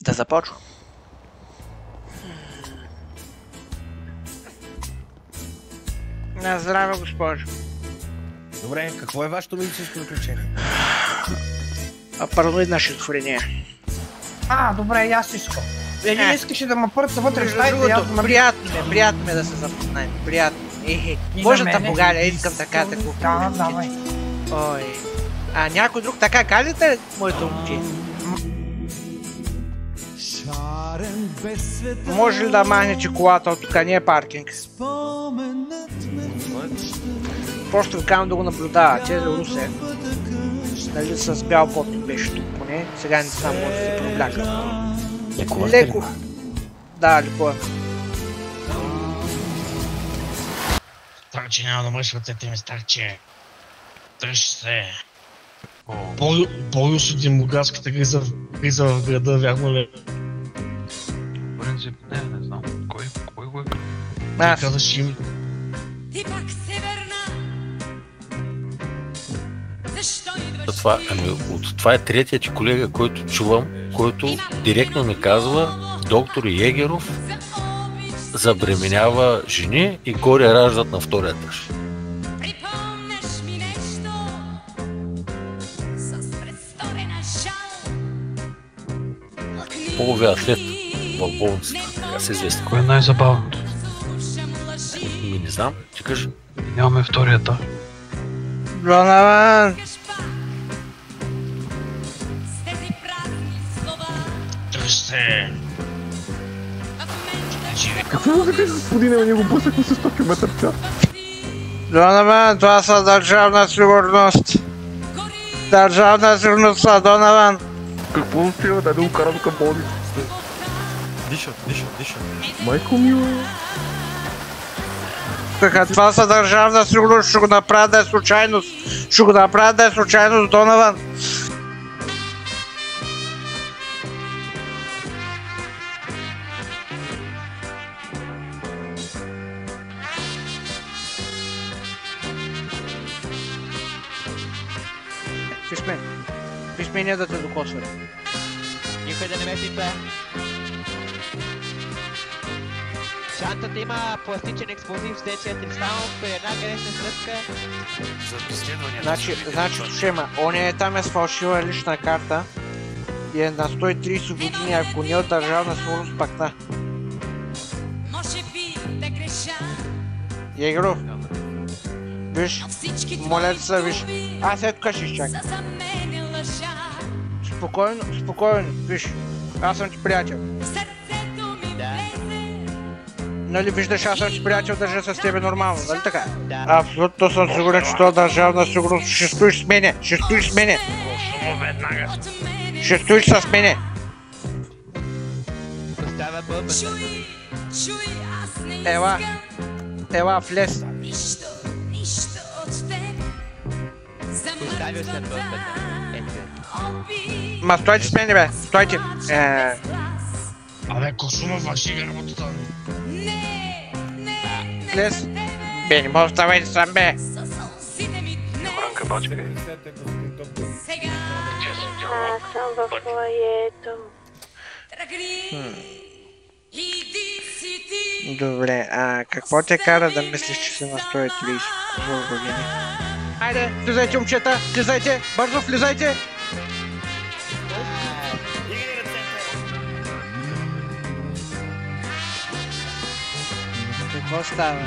Да започвам. На здраве, госпожо. Добре, какво е вашето медицинско заключение? Параноидна шизофрения. Добре, и аз искам. Един искаше да ме пърца вътре в стаите и аз да ме... Приятно е да се запознаем. Приятно. Може да погаля, искам така. Да, давай. Ой. Някой друг така казите, моето момче? Може ли да махнете колата от тук? Не е паркинг. Просто ви казвам да го наблюдава. Те за Русе. Нали с бял потник беше тук поне. Сега не знам, може да се провляка. Леко. Да, леко. Старче, няма да мръщ ръцете ми, старче. Тръж се. Борил с демографската криза в града, вярно ли? Принцип, не знам. Кой го е? Ти казаш им. Това е третия ти колега, който чувам, който директно ми казва, доктор Егеров забременява жени и горе раждат на втория етаж. Половия атлет в болницата, така се известно. Кое е най-забавното? Не знам, ти кажи. Нямаме втория етаж. Донован! Тръж се. Какво му кажеш, господине, не го пуснахме с 100 км в час? Донован, това са държавна сигурност. Държавна сигурност, Донован. Какво успива да го карам към болницата? Диша. Майко мила. Така, това са държавна сигурност, ще го направя да е случайност. Ще го направя да е случайност, Донован. Виж мен да те докосва. Никой да не ме пипе. Шантата има пластичен експлозив с D4 само при една грешна стъпка. Значи, шема, оня там е с фалшива лична карта и е на 130 години, ако не е от държавна сигурност, пак да. Егеров, виж, моля се, виж, аз ето тук ще изчакам. Спокойно, виж, аз съм ти приятел. Нали виждаш, аз съм ти приятел, държа с тебе нормално, нали така? Да. Абсолютно съм сигурен, че това държавна сигурност ще стоиш с мене, Ще стоиш с мене. Остава бълбата. Ела, влез. Оставил съм бълбата. Ето. Ма стойте с мене, бе, стойте. Абе, Косума, върши ги работата. Влез. Бе, не мога оставайте сам, бе. Ранка бачка. Аз съм в фоайето. Добре, какво те кара да мислиш, че си на 130 години? Айде, влизайте, момчета, влизайте, бързо влизайте! Какво става?